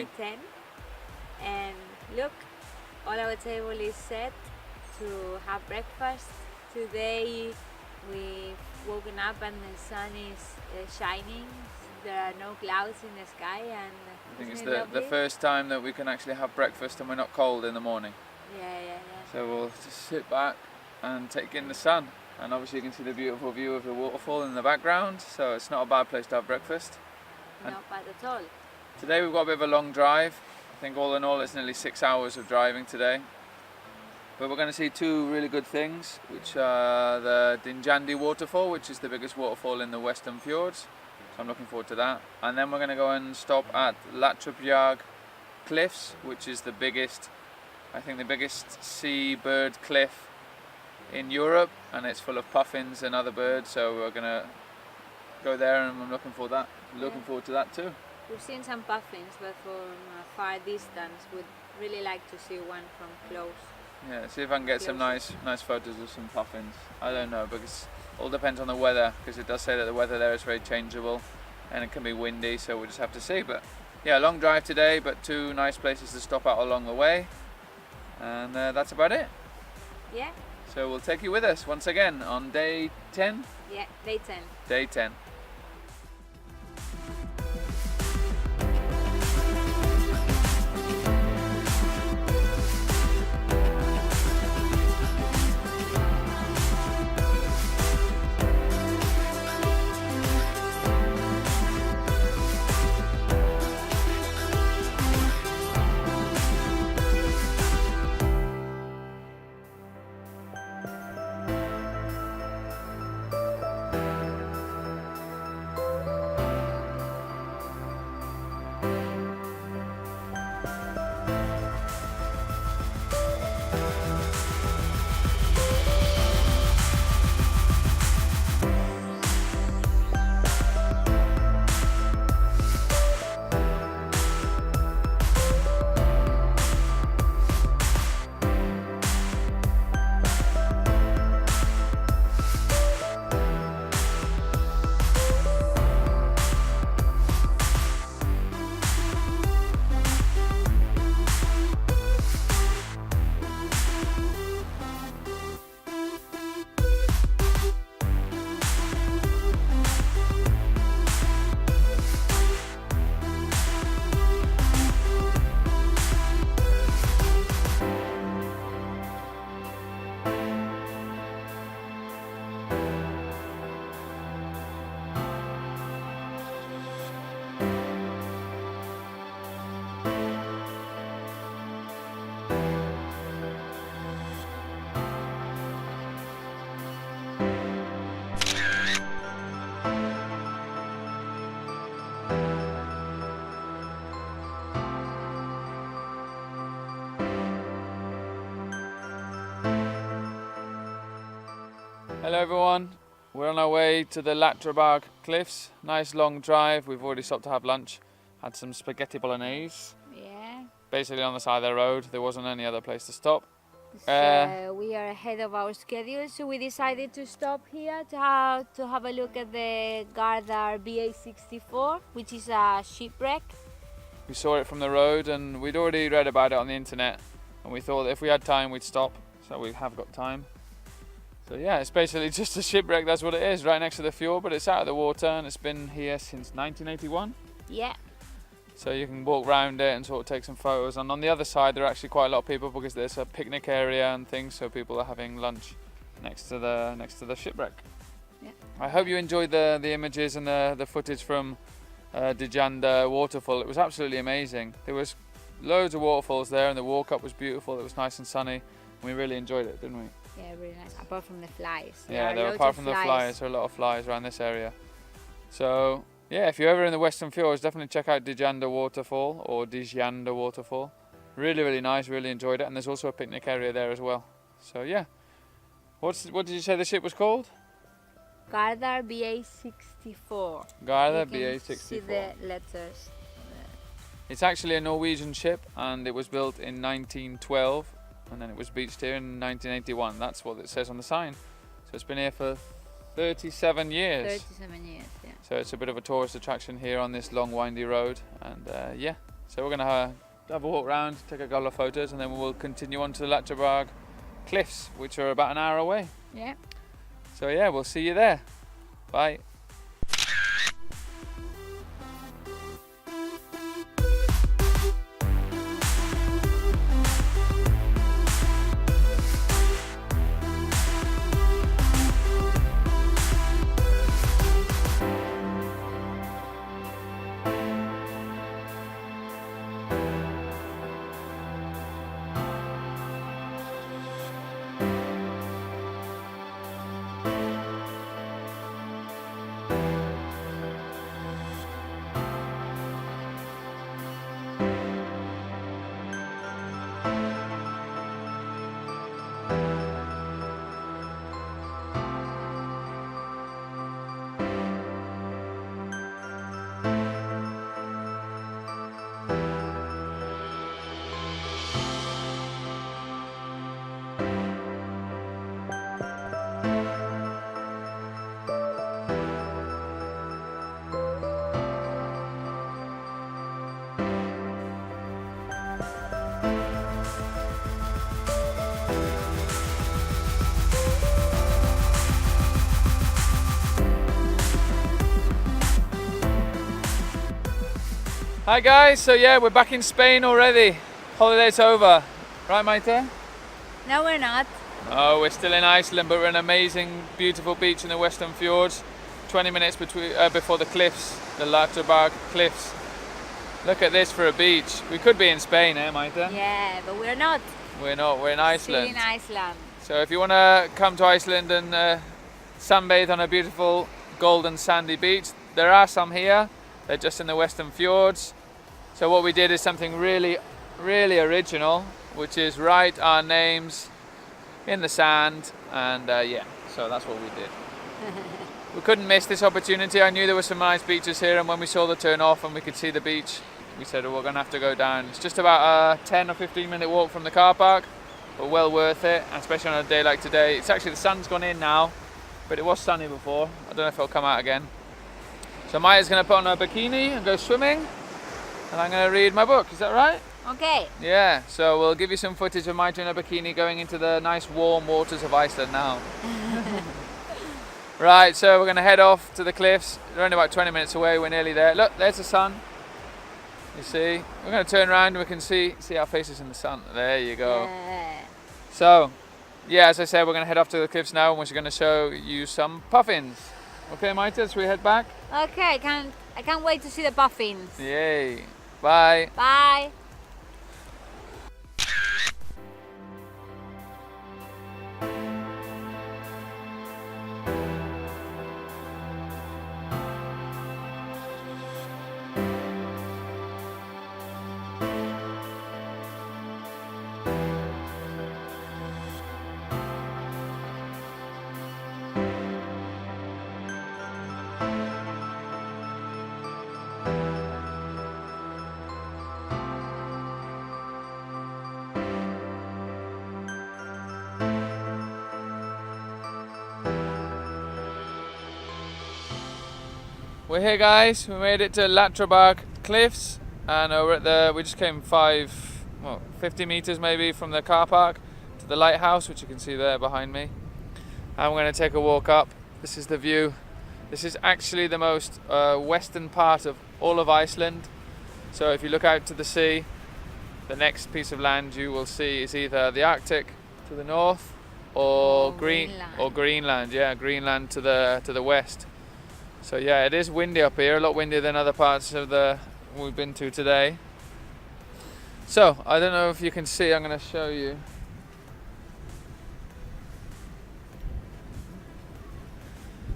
day 10. And look, all our table is set to have breakfast. Today we've woken up and the sun is shining. There are no clouds in the sky, and I think it's the first time that we can actually have breakfast and we're not cold in the morning. Yeah. So we'll just sit back and take in the sun. And obviously you can see the beautiful view of the waterfall in the background, so it's not a bad place to have breakfast. Not bad at all. Today we've got a bit of a long drive. I think all in all it's nearly 6 hours of driving today. But we're going to see two really good things, which are the Dynjandi Waterfall, which is the biggest waterfall in the western fjords. So I'm looking forward to that. And then we're going to go and stop at Latrabjarg cliffs, which is the biggest, I think the biggest seabird cliff in Europe, and it's full of puffins and other birds, so we're going to go there, and I'm looking forward to that too. We've seen some puffins, but from a far distance, we'd really like to see one from close. Yeah, see if I can get some nice photos of some puffins. I don't know, because it all depends on the weather, because it does say that the weather there is very changeable and it can be windy, so we'll just have to see. But yeah, long drive today, but two nice places to stop at along the way, and that's about it. Yeah. So we'll take you with us once again on day 10? Yeah, day 10. Day 10. Hello everyone, we're on our way to the Latrabjarg cliffs. Nice long drive. We've already stopped to have lunch, had some spaghetti bolognese. Yeah. Basically on the side of the road, there wasn't any other place to stop. So we are ahead of our schedule, so we decided to stop here to have a look at the Gardar BA 64, which is a shipwreck. We saw it from the road and we'd already read about it on the internet, and we thought that if we had time we'd stop, so we have got time. So yeah, it's basically just a shipwreck, that's what it is, right next to the fjord, but it's out of the water and it's been here since 1981. Yeah. So you can walk around it and sort of take some photos, and on the other side there are actually quite a lot of people because there's a picnic area and things, so people are having lunch next to the shipwreck. Yeah. I hope you enjoyed the images and the footage from Dynjandi Waterfall. It was absolutely amazing. There was loads of waterfalls there and the walk up was beautiful. It was nice and sunny. We really enjoyed it, didn't we? Yeah, really nice. Apart from the flies. Apart from the flies, there are a lot of flies around this area. So yeah, if you're ever in the Western Fjords, definitely check out Dynjandi Waterfall or Dynjandi Waterfall. Really, really nice. Really enjoyed it, and there's also a picnic area there as well. So yeah, what did you say the ship was called? Gardar BA 64. Gardar BA 64. See the letters. It's actually a Norwegian ship, and it was built in 1912, and then it was beached here in 1981. That's what it says on the sign. So it's been here for 37 years. 37 years, yeah. So it's a bit of a tourist attraction here on this long windy road, and yeah, So we're going to have a walk around, take a couple of photos, and then we'll continue on to the Latrabjarg cliffs, which are about an hour away. Yeah. So yeah, we'll see you there. Bye. Hi guys, so yeah, we're back in Spain already. Holiday's over. Right, Maite? No, we're not. No, we're still in Iceland, but we're in an amazing, beautiful beach in the Western Fjords. 20 minutes before the cliffs, the Latrabjarg cliffs. Look at this for a beach. We could be in Spain, eh, Maite? Yeah, but we're not. We're not, we're in Iceland. Still in Iceland. So if you want to come to Iceland and sunbathe on a beautiful golden sandy beach, there are some here. They're just in the Western Fjords. So what we did is something really, really original, which is write our names in the sand, and yeah, so that's what we did. We couldn't miss this opportunity. I knew there were some nice beaches here, and when we saw the turn off and we could see the beach, we said, we're going to have to go down. It's just about a 10 or 15 minute walk from the car park, but well worth it, especially on a day like today. It's actually, the sun's gone in now, but it was sunny before. I don't know if it'll come out again. So Maya's going to put on her bikini and go swimming, and I'm going to read my book. Is that right? Okay. Yeah, so we'll give you some footage of Maya in her bikini going into the nice warm waters of Iceland now. Right, so we're going to head off to the cliffs. They're only about 20 minutes away. We're nearly there. Look, there's the sun. You see? We're going to turn around and we can see our faces in the sun. There you go. Yeah. So, yeah, as I said, we're going to head off to the cliffs now, and we're going to show you some puffins. Okay, Maite, so we head back? Okay, I can't wait to see the puffins. Yay. Bye. Bye. We're here, guys. We made it to Latrabjarg cliffs, and we just came 50 meters maybe from the car park to the lighthouse, which you can see there behind me. And we're going to take a walk up. This is the view. This is actually the most western part of all of Iceland. So if you look out to the sea, the next piece of land you will see is either the Arctic to the north, or Greenland. Yeah, Greenland to the west. So yeah, it is windy up here, a lot windier than other parts of we've been to today. So, I don't know if you can see, I'm going to show you.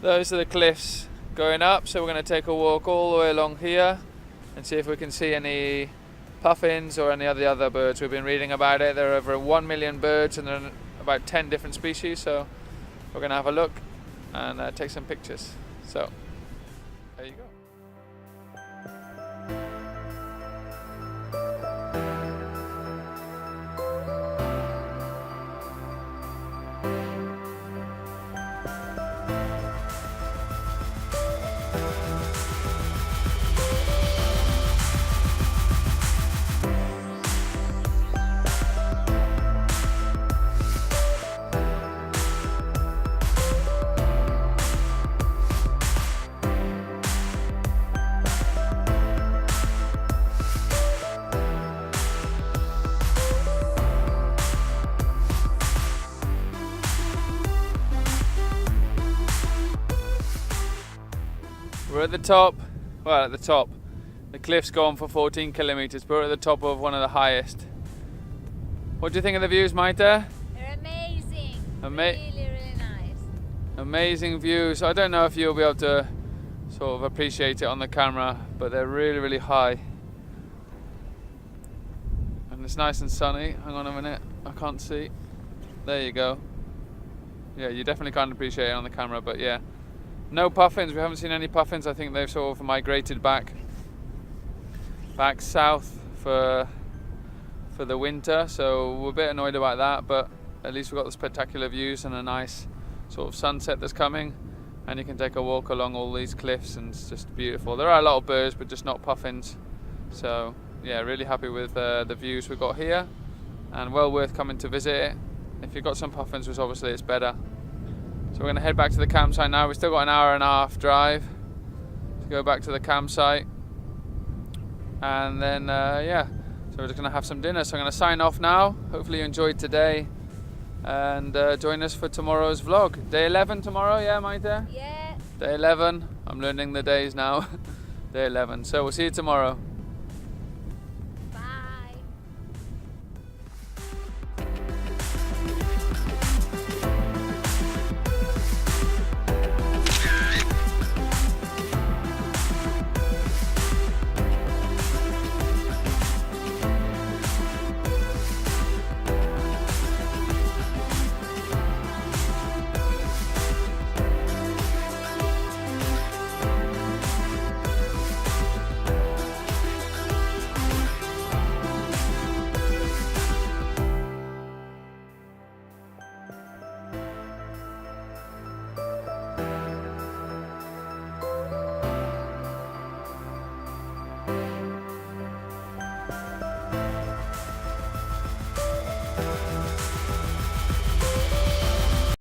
Those are the cliffs going up, so we're going to take a walk all the way along here and see if we can see any puffins or any of the other birds. We've been reading about it. There are over 1 million birds and there are about 10 different species, so we're going to have a look and take some pictures. So, there you go. We're at the top, well at the top. The cliff's go on for 14 kilometers, but we're at the top of one of the highest. What do you think of the views, Maite? They're amazing. Really, really nice. Amazing views. I don't know if you'll be able to sort of appreciate it on the camera, but they're really, really high. And it's nice and sunny. Hang on a minute, I can't see. There you go. Yeah, you definitely can't appreciate it on the camera, but yeah. No puffins, we haven't seen any puffins. I think they've sort of migrated back south for the winter, so we're a bit annoyed about that, but at least we've got the spectacular views and a nice sort of sunset that's coming, and you can take a walk along all these cliffs and it's just beautiful. There are a lot of birds, but just not puffins. So yeah, really happy with the views we've got here, and well worth coming to visit it. If you've got some puffins, which obviously it's better. So we're going to head back to the campsite now. We've still got an hour and a half drive to go back to the campsite, and then yeah, so we're just going to have some dinner. So I'm going to sign off now. Hopefully you enjoyed today, and join us for tomorrow's vlog. Day 11 tomorrow, yeah, Maite? Yeah. Day 11. I'm learning the days now. Day 11. So we'll see you tomorrow.